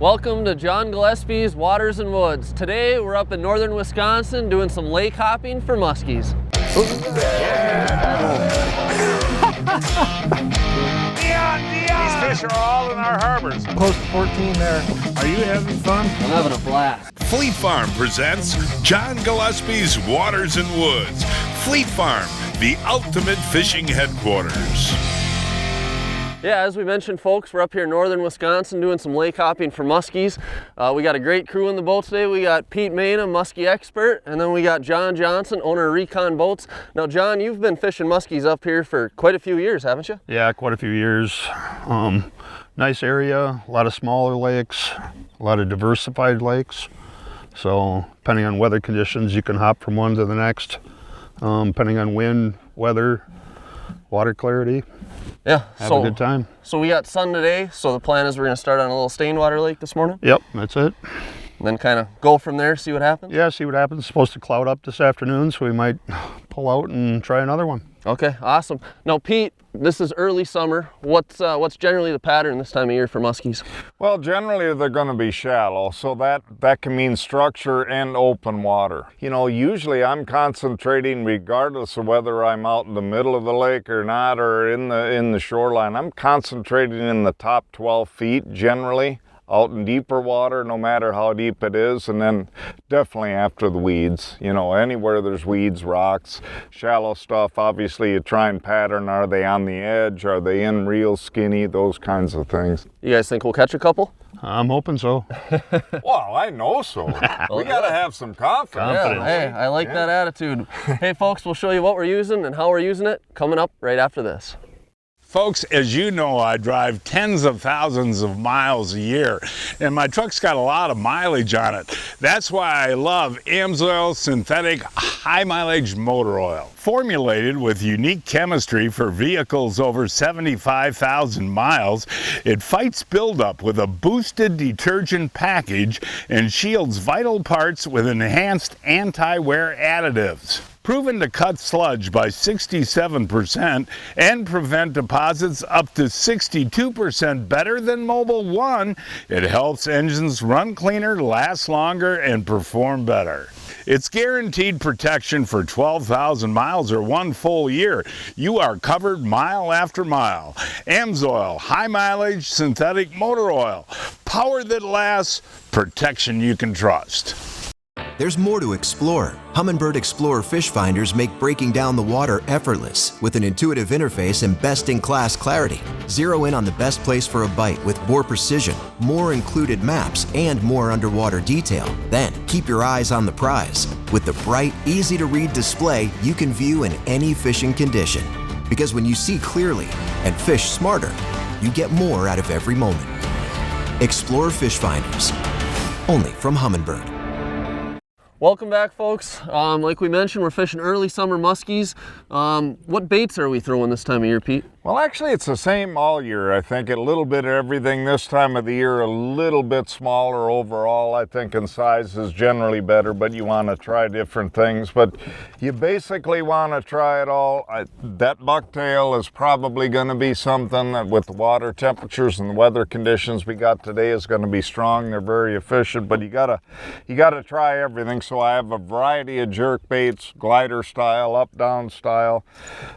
Welcome to John Gillespie's Waters and Woods. Today we're up in northern Wisconsin doing some lake hopping for muskies. These fish are all in our harbors. Close to 14 there. Are you having fun? I'm having a blast. Fleet Farm presents John Gillespie's Waters and Woods. Fleet Farm, the ultimate fishing headquarters. Yeah, as we mentioned, folks, we're up here in northern Wisconsin doing some lake hopping for muskies. We got a great crew in the boat today. We got Pete Maina, muskie expert, and then we got John Johnson, owner of Recon Boats. Now, John, you've been fishing muskies up here for quite a few years, haven't you? Yeah, quite a few years. Nice area, a lot of smaller lakes, a lot of diversified lakes. So depending on weather conditions, you can hop from one to the next. Depending on wind, weather, water clarity. Yeah, Have a good time. So we got sun today, so the plan is we're gonna start on a little stained water lake this morning? Yep, that's it. And then kind of go from there, see what happens? Yeah, see what happens. It's supposed to cloud up this afternoon, so we might pull out and try another one. Okay, awesome. Now, Pete, this is early summer. What's generally the pattern this time of year for muskies? Well, generally they're going to be shallow, so that can mean structure and open water. You know, usually I'm concentrating, regardless of whether I'm out in the middle of the lake or not, or in the shoreline, I'm concentrating in the top 12 feet generally. Out in deeper water, no matter how deep it is, and then definitely after the weeds. You know, anywhere there's weeds, rocks, shallow stuff, obviously you try and pattern, are they on the edge, are they in real skinny, those kinds of things. You guys think we'll catch a couple? I'm hoping so. Well, I know so. We gotta have some confidence. Yeah, hey, I like that attitude. Hey folks, we'll show you what we're using and how we're using it coming up right after this. Folks, as you know, I drive tens of thousands of miles a year, and my truck's got a lot of mileage on it. That's why I love AMSOIL synthetic high mileage motor oil. Formulated with unique chemistry for vehicles over 75,000 miles, it fights buildup with a boosted detergent package and shields vital parts with enhanced anti-wear additives. Proven to cut sludge by 67% and prevent deposits up to 62% better than Mobil 1, it helps engines run cleaner, last longer, and perform better. It's guaranteed protection for 12,000 miles or 1 full year. You are covered mile after mile. AMSOIL, high mileage synthetic motor oil. Power that lasts, protection you can trust. There's more to explore. Humminbird Explorer fish finders make breaking down the water effortless with an intuitive interface and best-in-class clarity. Zero in on the best place for a bite with more precision, more included maps, and more underwater detail. Then, keep your eyes on the prize. With the bright, easy-to-read display, you can view in any fishing condition. Because when you see clearly and fish smarter, you get more out of every moment. Explore fish finders. Only from Humminbird. Welcome back, folks. Like we mentioned, we're fishing early summer muskies. What baits are we throwing this time of year, Pete? Well, actually, it's the same all year. I think a little bit of everything this time of the year, a little bit smaller overall. I think in size is generally better, but you want to try different things. But you basically want to try it all. That bucktail is probably going to be something that with the water temperatures and the weather conditions we got today is going to be strong. They're very efficient, but you gotta try everything. So I have a variety of jerk baits, glider style, up down style,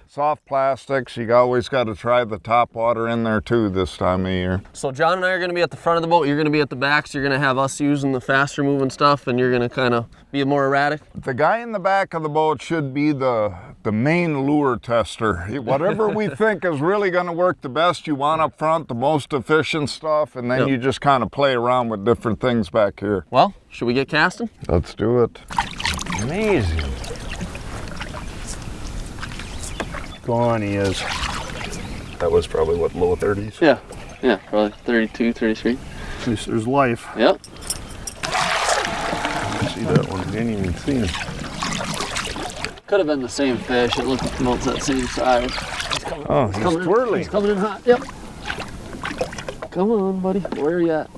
soft plastics. You always got to try the top water in there too this time of year. So John and I are going to be at the front of the boat, you're going to be at the back, so you're going to have us using the faster moving stuff, and you're going to kind of be more erratic. The guy in the back of the boat should be the main lure tester. Whatever we think is really going to work the best, you want up front, the most efficient stuff, and then you just kind of play around with different things back here. Well, should we get casting? Let's do it. Amazing. Go on, he is. That was probably, what, low 30s? Yeah, probably 32, 33. At least there's life. Yep. See that one? Didn't even see him. Could have been the same fish. It looked about that same size. Oh, he's twirling. He's coming in hot. Yep. Come on, buddy. Where are you at?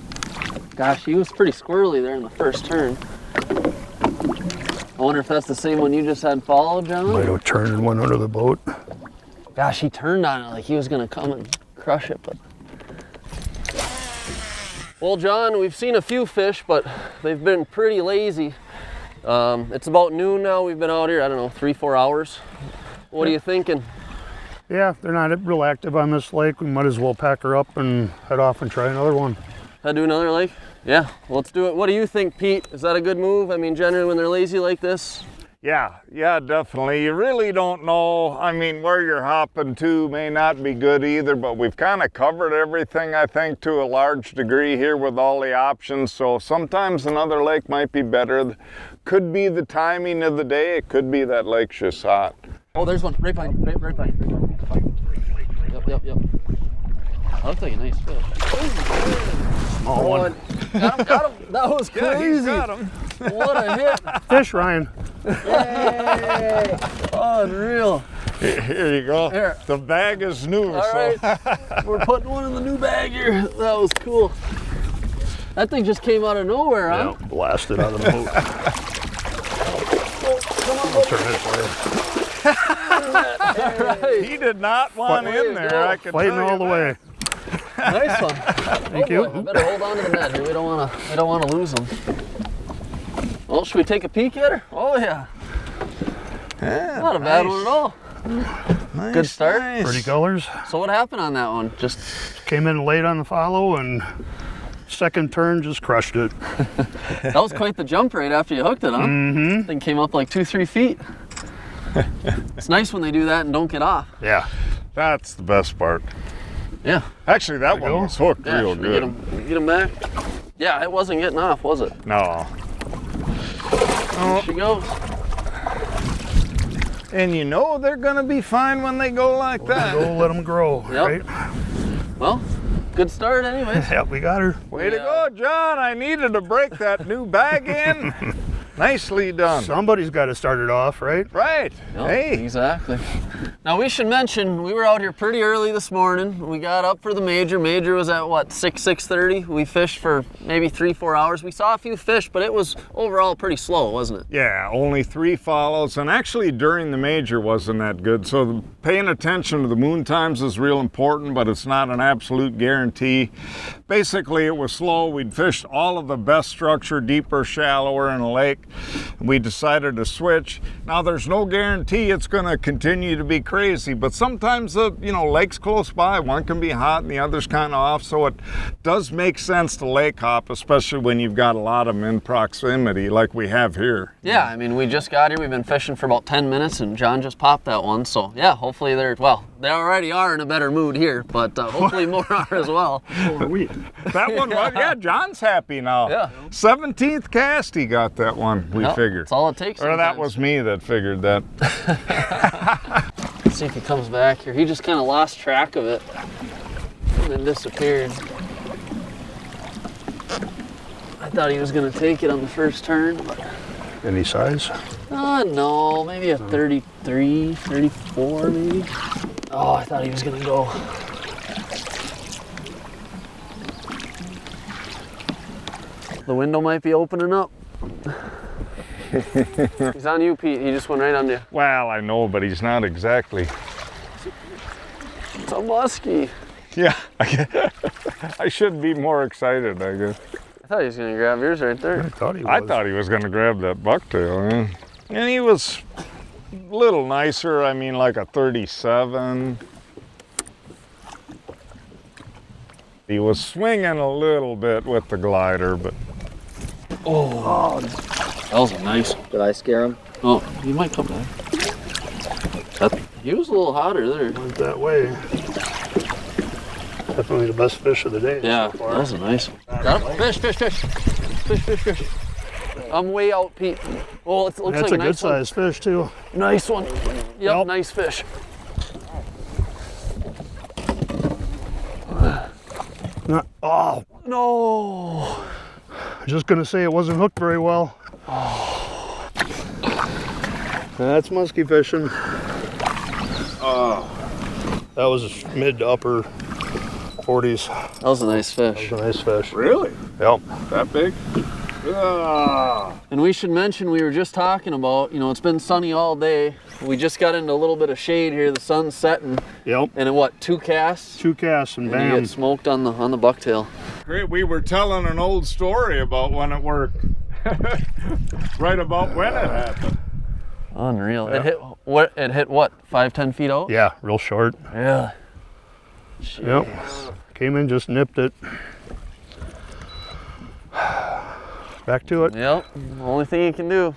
Gosh, he was pretty squirrely there in the first turn. I wonder if that's the same one you just had followed, John? Might have turned one under the boat. Gosh, he turned on it like he was going to come and crush it, but Well, John, we've seen a few fish, but they've been pretty lazy. It's about noon now. We've been out here, I don't know, 3-4 hours. What are you thinking? Yeah, they're not real active on this lake. We might as well pack her up and head off and try another one. Head to another lake? Yeah, let's do it. What do you think, Pete? Is that a good move? I mean, generally when they're lazy like this? Yeah, definitely. You really don't know. I mean, where you're hopping to may not be good either, but we've kind of covered everything, I think, to a large degree here with all the options. So sometimes another lake might be better. Could be the timing of the day. It could be that lake's just hot. Oh, there's one right behind you. Right behind you. Yep. That looks like a nice fish. Small one. Got him. That was crazy. Yeah, he's got him. What a hit. Fish, Ryan. Yay. Unreal. Here you go. Here. The bag is new. All right. We're putting one in the new bag here. That was cool. That thing just came out of nowhere, huh? Yeah, blasted out of the boat. Come on, I'll turn this way. Right. He did not want in there. I can Fighting tell you all the that. way. Nice one. Thank you. Boy, better hold on to the net here. We don't want to lose them. Well, should we take a peek at her? Oh yeah. Yeah, Not a bad one at all. Nice, Good start. nice. Pretty colors. So what happened on that one? Just Came in late on the follow and second turn just crushed it. that was quite the jump right after you hooked it, huh? Mm-hmm. Thing came up like 2-3 feet. It's nice when they do that and don't get off. Yeah. That's the best part. Yeah. Actually, that one go. was hooked Yeah, real should we good. get him back. Yeah, it wasn't getting off, was it? No. There she goes. And you know they're gonna be fine when they go like that. Go let them grow, Yep. right? Well, good start anyways. Yep, we got her. Way to go, John. I needed to break that new bag in. Nicely done. Somebody's got to start it off, right? Right. Yep, Hey. exactly. Now we should mention we were out here pretty early this morning. We got up for the major. Major was at what, 6:30. We fished for maybe 3-4 hours. We saw a few fish, but it was overall pretty slow, wasn't it? Yeah, only 3 follows, and actually during the major wasn't that good. So paying attention to the moon times is real important, but it's not an absolute guarantee. Basically, it was slow. We'd fished all of the best structure, deeper, shallower in a lake. We decided to switch. Now, there's no guarantee it's going to continue to be crazy, but sometimes the lakes close by, one can be hot and the other's kind of off, so it does make sense to lake hop, especially when you've got a lot of them in proximity like we have here. Yeah, I mean, we just got here. We've been fishing for about 10 minutes, and John just popped that one. So, yeah, hopefully they already are in a better mood here, but hopefully more are as well. That one was, yeah, John's happy now. Yeah. 17th cast he got that one, we Yep, figured. That's all it takes. Or that sometimes. was me that figured that. Let's see if he comes back here. He just kind of lost track of it and then disappeared. I thought he was going to take it on the first turn, but Any size? no, maybe a 33, 34 maybe. Oh, I thought he was going to go. The window might be opening up. He's on you, Pete. He just went right on you. Well, I know, but he's not exactly. It's a muskie. Yeah, I should be more excited, I guess. I thought he was going to grab yours right there. I thought he was. I thought he was going to grab that bucktail, yeah. And he was a little nicer, I mean, like a 37. He was swinging a little bit with the glider, but Oh, that was a nice one. Did I scare him? Oh, he might come back. He was a little hotter there. Went that way. Definitely the best fish of the day. Yeah, so that far. was a nice one. Got him? Fish, fish, fish. Fish, fish, fish. I'm way out, Pete. Oh, it looks That's like a nice good sized fish too. one. Nice one. Yep, Yep. nice fish. Oh, No. just gonna say it wasn't hooked very well. That's musky fishing. That was mid to upper 40s. That was a nice fish. That was a nice fish. really? Yep. That big? And we should mention, we were just talking about, you know, it's been sunny all day. We just got into a little bit of shade here. The sun's setting. Yep. And in what, 2 casts? 2 casts and You bam. get smoked on the bucktail. Great. We were telling an old story about when it worked. Right about when it happened. Unreal. It hit what? It hit what? 5-10 feet out? Yeah, real short. Really? Yep. Came in, just nipped it. Back to it. Yep. Only thing you can do.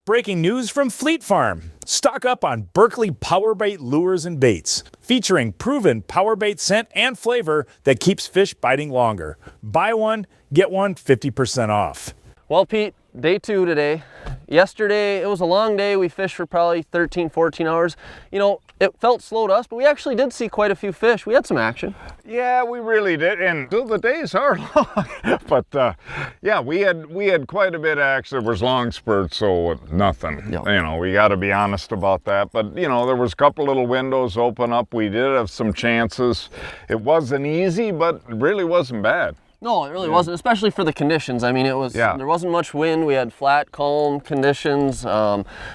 Breaking news from Fleet Farm. Stock up on Berkeley Power Bait lures and baits, featuring proven power bait scent and flavor that keeps fish biting longer. Buy one, get one 50% off. Well, Pete, day 2 today. Yesterday, it was a long day. We fished for probably 13, 14 hours. You know, it felt slow to us, but we actually did see quite a few fish. We had some action. Yeah, we really did, and the days are long. But yeah, we had quite a bit of action. There was long spurts, so nothing. Yep. You know, we got to be honest about that. But you know, there was a couple little windows open up. We did have some chances. It wasn't easy, but it really wasn't bad. No, it really wasn't, especially for the conditions. I mean, it was, there wasn't much wind. We had flat, calm conditions,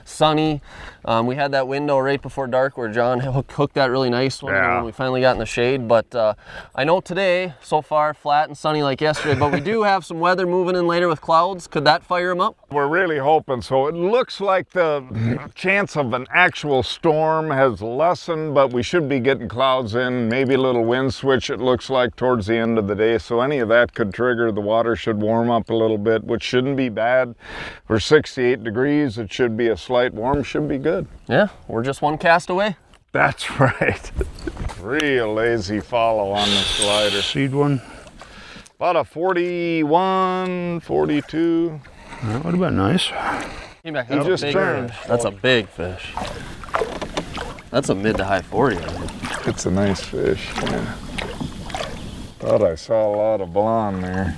sunny. We had that window right before dark where John hooked that really nice one when we finally got in the shade. But I know today, so far, flat and sunny like yesterday, but we do have some weather moving in later with clouds. Could that fire them up? We're really hoping so. It looks like the chance of an actual storm has lessened, but we should be getting clouds in, maybe a little wind switch, it looks like, towards the end of the day. So any of that could trigger. The water should warm up a little bit, which shouldn't be bad. For 68 degrees, it should be a slight warm, should be good. Yeah, we're just 1 cast away. That's right. Real lazy follow on the slider. Seed one. About a 41, 42. That would have been nice. Came back, He just turned. That's a big fish. That's a mid to high 40. I think. It's a nice fish, yeah. Thought I saw a lot of blonde there.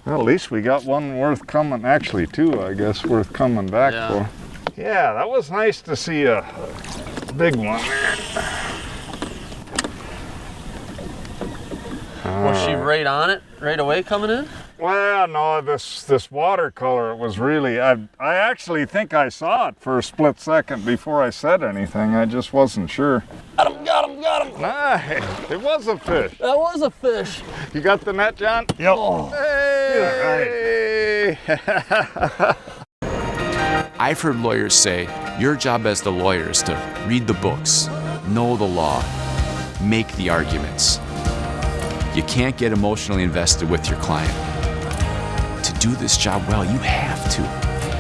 Well, at least we got one worth coming, actually 2, I guess, worth coming back for. Yeah, that was nice to see a big one there. Was she right on it, right away coming in? Well, no, this watercolor, it was really, I actually think I saw it for a split second before I said anything. I just wasn't sure. Got him, got him, got him. Nice, it was a fish. That was a fish. You got the net, John? Yep. Oh. Hey! I've heard lawyers say, your job as the lawyer is to read the books, know the law, make the arguments. You can't get emotionally invested with your client. To do this job well, you have to.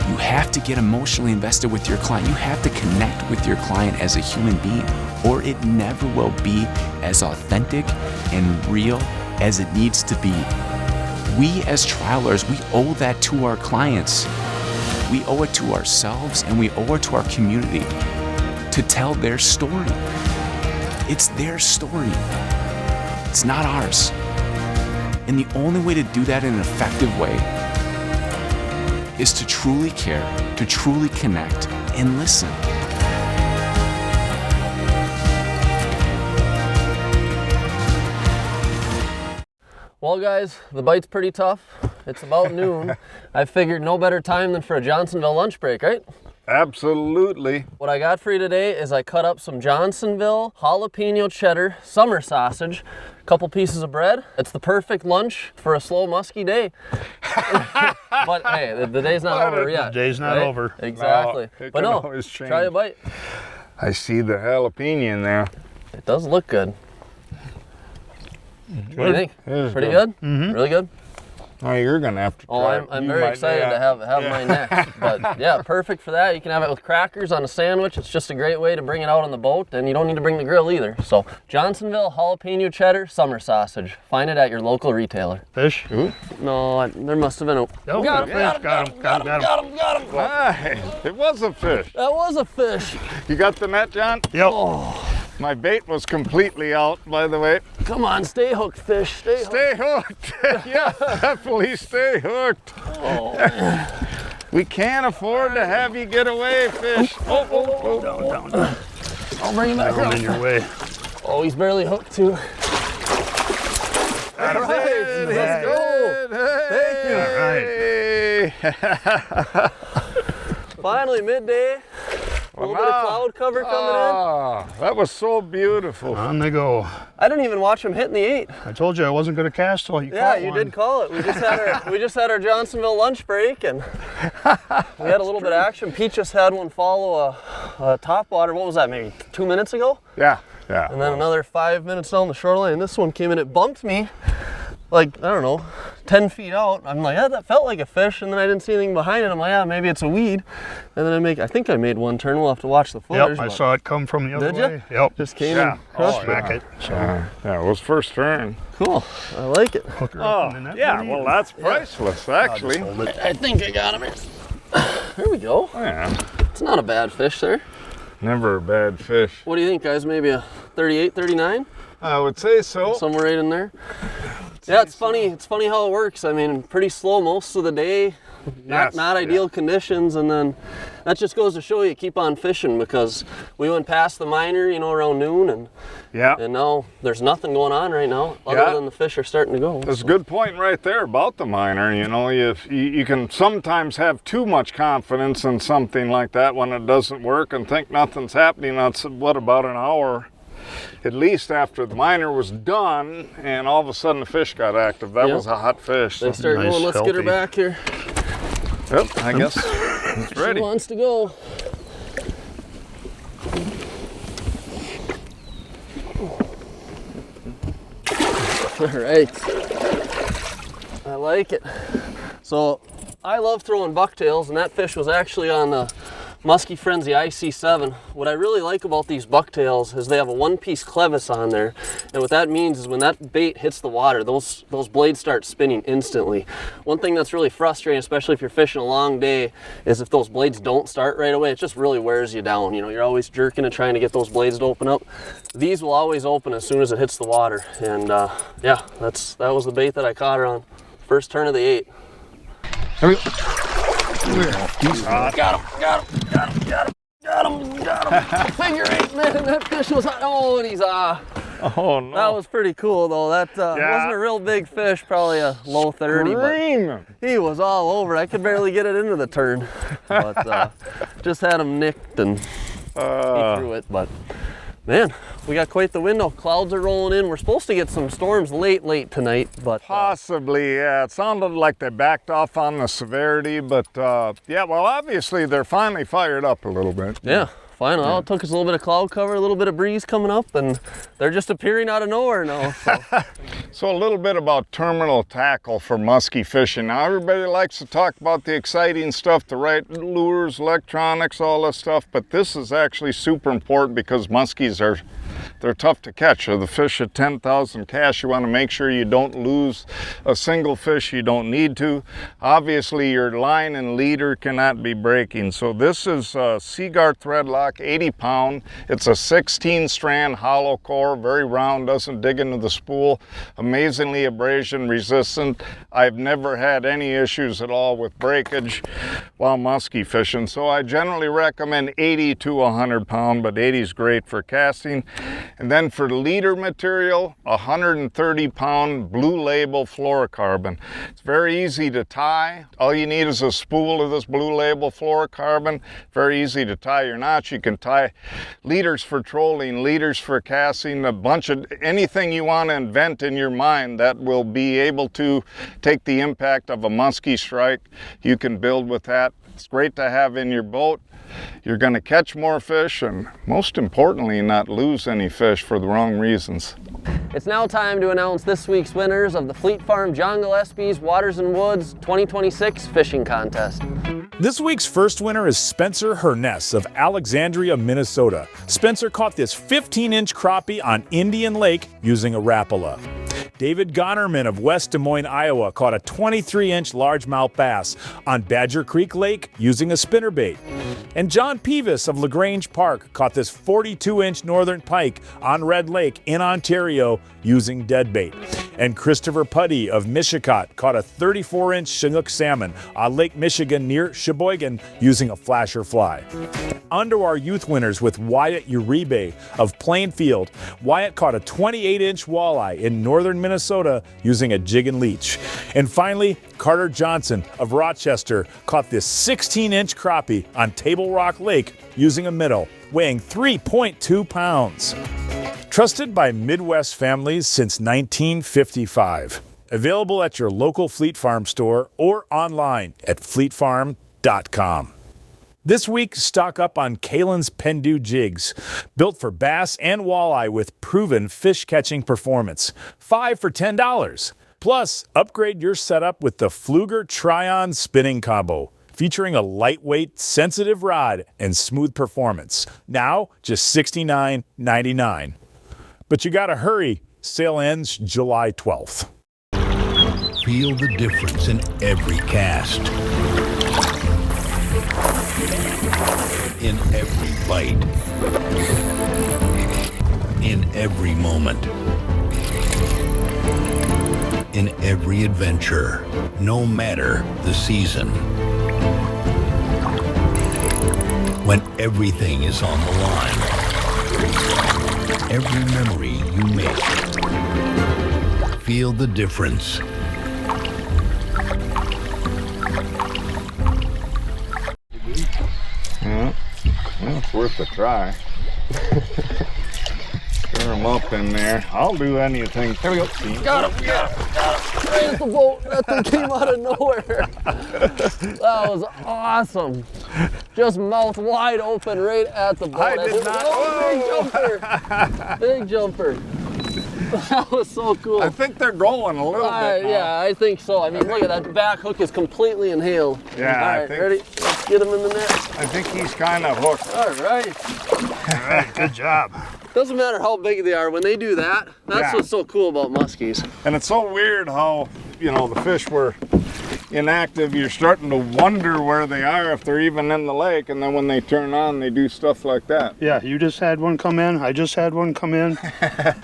You have to get emotionally invested with your client. You have to connect with your client as a human being, or it never will be as authentic and real as it needs to be. We as trial lawyers, we owe that to our clients. We owe it to ourselves, and we owe it to our community to tell their story. It's their story. It's not ours. And the only way to do that in an effective way is to truly care, to truly connect, and listen. Well, guys, the bite's pretty tough. It's about noon. I figured no better time than for a Johnsonville lunch break, right? Absolutely. What I got for you today is I cut up some Johnsonville jalapeno cheddar summer sausage, a couple pieces of bread. It's the perfect lunch for a slow musky day. But hey, the day's not over yet. The day's not over. Exactly. No, it but can no, always change. try a bite. I see the jalapeno in there. It does look good. What do you think? It is Pretty good. good? Mm-hmm. Really good? Oh, you're gonna have to try. Oh, I'm very excited to have mine next. But yeah, perfect for that. You can have it with crackers on a sandwich. It's just a great way to bring it out on the boat, and you don't need to bring the grill either. So Johnsonville jalapeno cheddar summer sausage. Find it at your local retailer. Fish? No, there must have been a... Oh, got him, got him. got him. Nice. It was a fish. That was a fish. You got the net, John? Yep. My bait was completely out, by the way. Come on, stay hooked, fish. Stay hooked. Stay hooked. Yeah, definitely stay hooked. We can't afford to have you get away, fish. Down. I'll bring him back Throw him up. in your way. Oh, he's barely hooked too. All right, let's go. All right. Finally, midday. A little bit of cloud cover coming in. That was so beautiful. On they go. I didn't even watch him hitting the 8. I told you I wasn't going to cast till you Yeah, caught you one. did call it. We just had our Johnsonville lunch break, and we had a little bit of action. Pete just had one follow a top water. What was that? Maybe 2 minutes ago. Yeah. And then another 5 minutes down the shoreline. And this one came in. It bumped me, like, I don't know, 10 feet out. I'm like, yeah, that felt like a fish, and then I didn't see anything behind it. I'm like, yeah, maybe it's a weed. And then I think I made one turn. We'll have to watch the footage. Yep, I saw it come from the other Did way. you? Yep. Just came Yeah. and crushed Smack it. it. So Yeah, it was first turn. Cool. I like it. hook her up in the net. Yeah, buddy. well, that's priceless, actually. Hold it. I think I got him. There we go. Yeah, It's not a bad fish there. never a bad fish. What do you think, guys? Maybe a 38, 39? I would say so. Somewhere right in there. Yeah, it's funny. It's funny how it works. I mean, pretty slow most of the day. Not ideal conditions, and then that just goes to show you keep on fishing, because we went past the minor, around noon, and now there's nothing going on right now other than the fish are starting to go. That's a good point right there about the minor. You can sometimes have too much confidence in something like that when it doesn't work and think nothing's happening. That's what, about an hour at least after the minor was done, and all of a sudden the fish got active. That was a hot fish. They start Nice, going. Let's get her healthy. back here. Yep, I guess it's ready. She wants to go. All right. I like it. So I love throwing bucktails, and that fish was actually on the Muskie Frenzy IC7. What I really like about these bucktails is they have a one-piece clevis on there, and what that means is when that bait hits the water, those blades start spinning instantly. One thing that's really frustrating, especially if you're fishing a long day, is if those blades don't start right away, it just really wears you down. You're always jerking and trying to get those blades to open up. These will always open as soon as it hits the water, and yeah, that was the bait that I caught her on. First turn of the 8. Here we go. Got him. Figure 8, man. That fish was hot. Oh, and he's Oh no. that was pretty cool though. That wasn't a real big fish, probably a low 30, but he was all over. I could barely get it into the turn, but just had him nicked and he threw it. But man, we got quite the window. Clouds are rolling in. We're supposed to get some storms late tonight, but Possibly, yeah. It sounded like they backed off on the severity, but yeah, well, obviously they're finally fired up a little bit. yeah. Finally, all it took us a little bit of cloud cover, a little bit of breeze coming up, and they're just appearing out of nowhere now. So. So a little bit about terminal tackle for musky fishing. Now everybody likes to talk about the exciting stuff, the right lures, electronics, all that stuff, but this is actually super important because muskies they're tough to catch. So the fish at 10,000 cast, you want to make sure you don't lose a single fish you don't need to. Obviously your line and leader cannot be breaking. So this is a Seaguar thread lock, 80 pound. It's a 16 strand hollow core, very round, doesn't dig into the spool. Amazingly abrasion resistant. I've never had any issues at all with breakage while musky fishing. So I generally recommend 80 to 100 pound, but 80 is great for casting. And then for leader material, 130 pound Blue Label fluorocarbon. It's very easy to tie. All you need is a spool of this Blue Label fluorocarbon. Very easy to tie your knots. You can tie leaders for trolling, leaders for casting, a bunch of anything you want to invent in your mind that will be able to take the impact of a musky strike. You can build with that. It's great to have in your boat. You're going to catch more fish and, most importantly, not lose any fish for the wrong reasons. It's now time to announce this week's winners of the Fleet Farm John Gillespie's Waters and Woods 2026 Fishing Contest. This week's first winner is Spencer Herness of Alexandria, Minnesota. Spencer caught this 15-inch crappie on Indian Lake using a Rapala. David Gonerman of West Des Moines, Iowa caught a 23-inch largemouth bass on Badger Creek Lake using a spinnerbait. And John Peavis of LaGrange Park caught this 42-inch northern pike on Red Lake in Ontario using deadbait. And Christopher Putty of Mishicot caught a 34-inch Chinook salmon on Lake Michigan near Sheboygan using a flasher fly. On to our youth winners with Wyatt Uribe of Plainfield. Wyatt caught a 28-inch walleye in northern Minnesota using a jig and leech. And finally, Carter Johnson of Rochester caught this 16-inch crappie on Table Rock Lake using a minnow, weighing 3.2 pounds. Trusted by Midwest families since 1955. Available at your local Fleet Farm store or online at fleetfarm.com. This week, stock up on Kalen's Pendu jigs, built for bass and walleye with proven fish-catching performance. 5 for $10. Plus, upgrade your setup with the Pfluger Tryon spinning combo, featuring a lightweight, sensitive rod and smooth performance. Now, just $69.99. But you gotta hurry. Sale ends July 12th. Feel the difference in every cast. In every bite. In every moment. In every adventure, no matter the season. When everything is on the line. Every memory you make. Feel the difference. It's worth a try. Stir them up in there. I'll do anything. Here we go. Got him, got him. Right at the boat. That thing came out of nowhere. That was awesome. Just mouth wide open right at the boat. I did not. Oh, big jumper. Big jumper. That was so cool. I think they're going a little bit now. Yeah, I think so. I mean, look at that back hook is completely inhaled. Yeah, All I right, think- ready? Let's get him in the net. I think he's kind of hooked. All right. All right, good job. Doesn't matter how big they are. When they do that, that's Yeah. what's so cool about muskies. And it's so weird how, you know, the fish were inactive. You're starting to wonder where they are, if they're even in the lake. And then when they turn on, they do stuff like that. Yeah, you just had one come in. I just had one come in.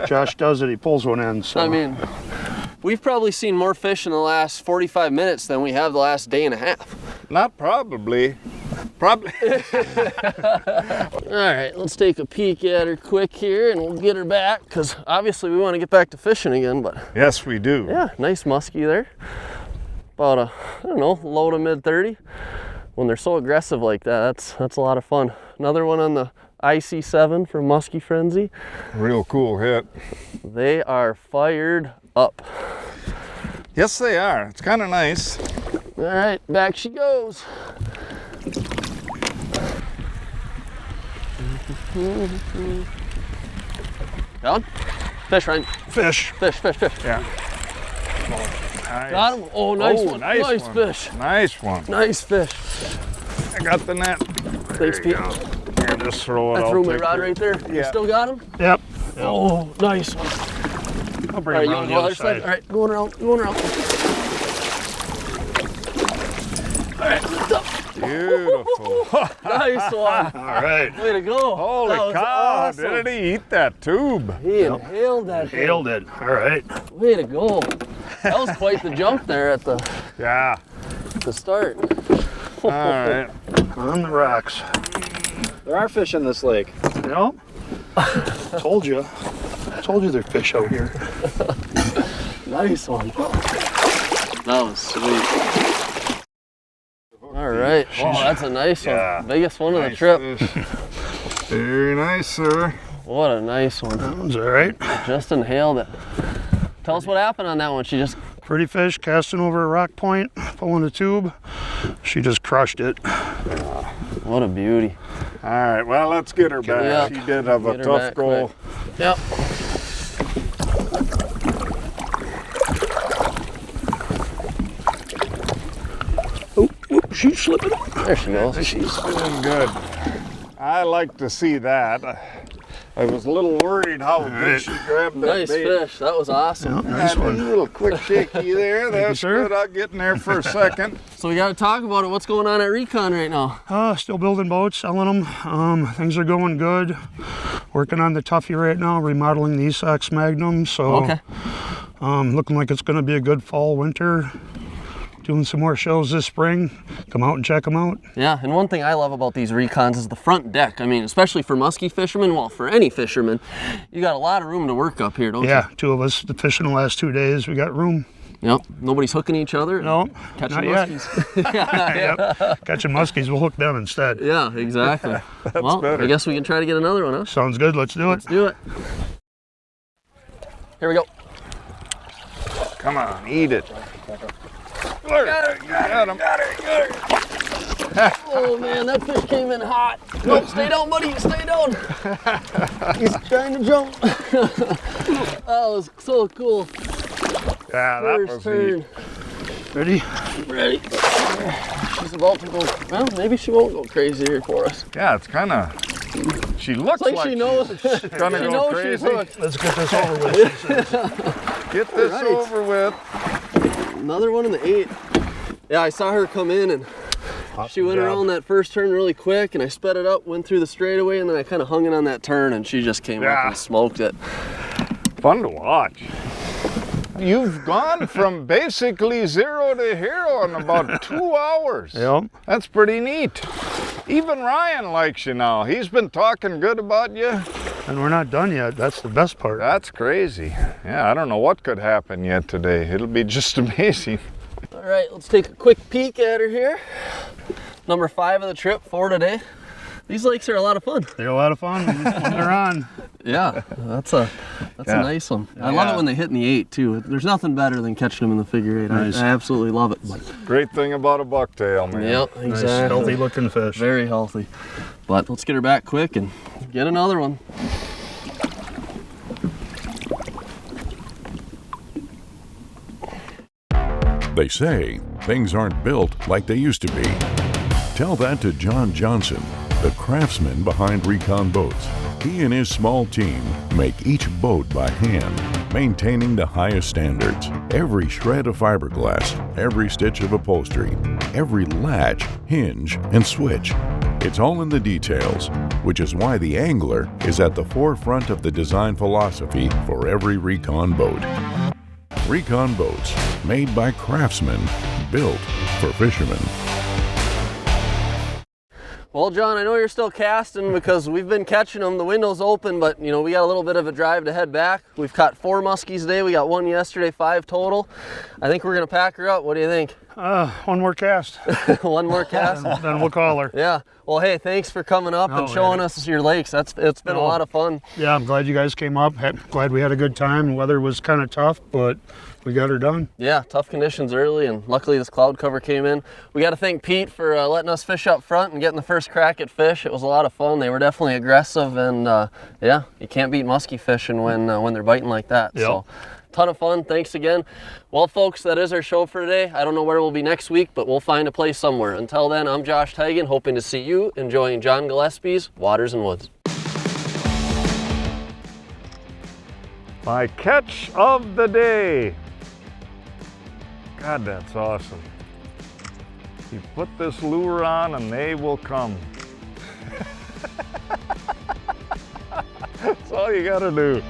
Josh does it. He pulls one in. So. I mean, we've probably seen more fish in the last 45 minutes than we have the last day and a half. Not probably. Probably. All right, let's take a peek at her quick here and we'll get her back because obviously we want to get back to fishing again, but Yes, we do. yeah, nice muskie there. About a, I don't know, low to mid 30. When they're so aggressive like that, that's a lot of fun. Another one on the IC7 from Muskie Frenzy. Real cool hit. They are fired up. Yes, they are. It's kind of nice. All right, back she goes. Got him? Fish, Ryan. Fish. Fish, fish, fish. Yeah. Nice. Got him? Oh, nice one. Nice Nice one. fish. Nice one. Nice fish. I got the net. Thanks, There you Pete. go. Here, just throw it. I I'll threw my take rod it. right there. You Yeah. still got him? Yep. Oh, nice one. I'll All bring right, him you around want to the go other other side? side. All right, going around, going around. All right, lift up. Beautiful. Nice one. All right. Way to go. Holy That was cow, awesome. did he eat that tube? He inhaled that thing. Nailed it. All right. Way to go. That was quite the jump there at the Yeah. start. All right. On the rocks. There are fish in this lake. Yep. Told you. Told you there's fish out here. Nice one. That was sweet. All right. Oh, that's a nice one. Yeah. Biggest one of the Nice trip. fish. Very nice, sir. What a nice one. That one's all right. Just inhaled it. Tell us what happened on that one. She just, Pretty fish casting over a rock point, pulling a tube. She just crushed it. what a beauty. All right, well, let's get her back. Yeah. She did have a Get her tough back goal. quick. Yep. Oh, she's slipping. There she goes. She's doing good. I like to see that. I was a little worried how good she grabbed that Nice bait. fish. That was awesome. Yep, nice And a one. little quick shaky there. That's sir. good. I'll get in there for a second. So we got to talk about it. What's going on at Recon right now? Still building boats, selling them. Things are going good. Working on the Tuffy right now, remodeling the Esox Magnum. So, Okay. Looking like it's going to be a good fall, winter. Doing some more shows this spring. Come out and check them out. Yeah, and one thing I love about these Recons is the front deck. I mean, especially for musky fishermen, well, for any fisherman, you got a lot of room to work up here, don't you? Yeah, 2 of us fishing the last 2 days. We got room. Yep. Nobody's hooking each other? No, catching not muskies. yet. Yep. Catching muskies, we'll hook them instead. Yeah, exactly. Well, better. I guess we can try to get another one, huh? Sounds good. Let's do it. Let's do it. Here we go. Come on, eat it. Got him. Oh man, that fish came in hot. Nope, stay down, buddy. Stay down. He's trying to jump. That was so cool. Yeah, that First was turn. neat. Ready? Ready. She's about to go. Well, maybe she won't go crazy here for us. Yeah, it's kind of. She looks It's like she knows. she's gonna She go knows crazy. she's hooked. Let's get this over with. Get this Right. over with. Another one in the 8. Yeah, I saw her come in and she went around that first turn really quick, and I sped it up, went through the straightaway, and then I kind of hung it on that turn, and she just came up and smoked it. Fun to watch. You've gone from basically 0 to hero in about 2 hours. Yep. That's pretty neat. Even Ryan likes you now. He's been talking good about you. And we're not done yet. That's the best part. That's crazy. Yeah, I don't know what could happen yet today. It'll be just amazing. All right, let's take a quick peek at her here. Number 5 of the trip for today. These lakes are a lot of fun. They're a lot of fun when they're on. Yeah, that's a nice one. I love it when they hit in the 8 too. There's nothing better than catching them in the figure 8. Nice. I absolutely love it. Great thing about a bucktail, man. Yep, exactly. Nice, healthy looking fish. Very healthy. But let's get her back quick and get another one. They say things aren't built like they used to be. Tell that to John Johnson, the craftsman behind Recon Boats. He and his small team make each boat by hand, maintaining the highest standards. Every shred of fiberglass, every stitch of upholstery, every latch, hinge, and switch. It's all in the details, which is why the angler is at the forefront of the design philosophy for every Recon boat. Recon Boats, made by craftsmen, built for fishermen. Well, John, I know you're still casting because we've been catching them. The window's open, but you know, we got a little bit of a drive to head back. We've caught 4 muskies today. We got 1 yesterday, 5 total. I think we're gonna pack her up. What do you think? 1 more cast. 1 more cast? Then we'll call her. Yeah. Well, hey, thanks for coming up and showing us your lakes. It's been a lot of fun. Yeah, I'm glad you guys came up. Glad we had a good time. The weather was kind of tough, but we got her done. Yeah, tough conditions early, and luckily this cloud cover came in. We got to thank Pete for letting us fish up front and getting the first crack at fish. It was a lot of fun. They were definitely aggressive, and yeah, you can't beat musky fishing when they're biting like that. Yep. So, ton of fun. Thanks again. Well, folks, that is our show for today. I don't know where we'll be next week, but we'll find a place somewhere. Until then, I'm Josh Tigan, hoping to see you enjoying John Gillespie's Waters and Woods. My catch of the day. God, that's awesome. You put this lure on and they will come. That's all you gotta do.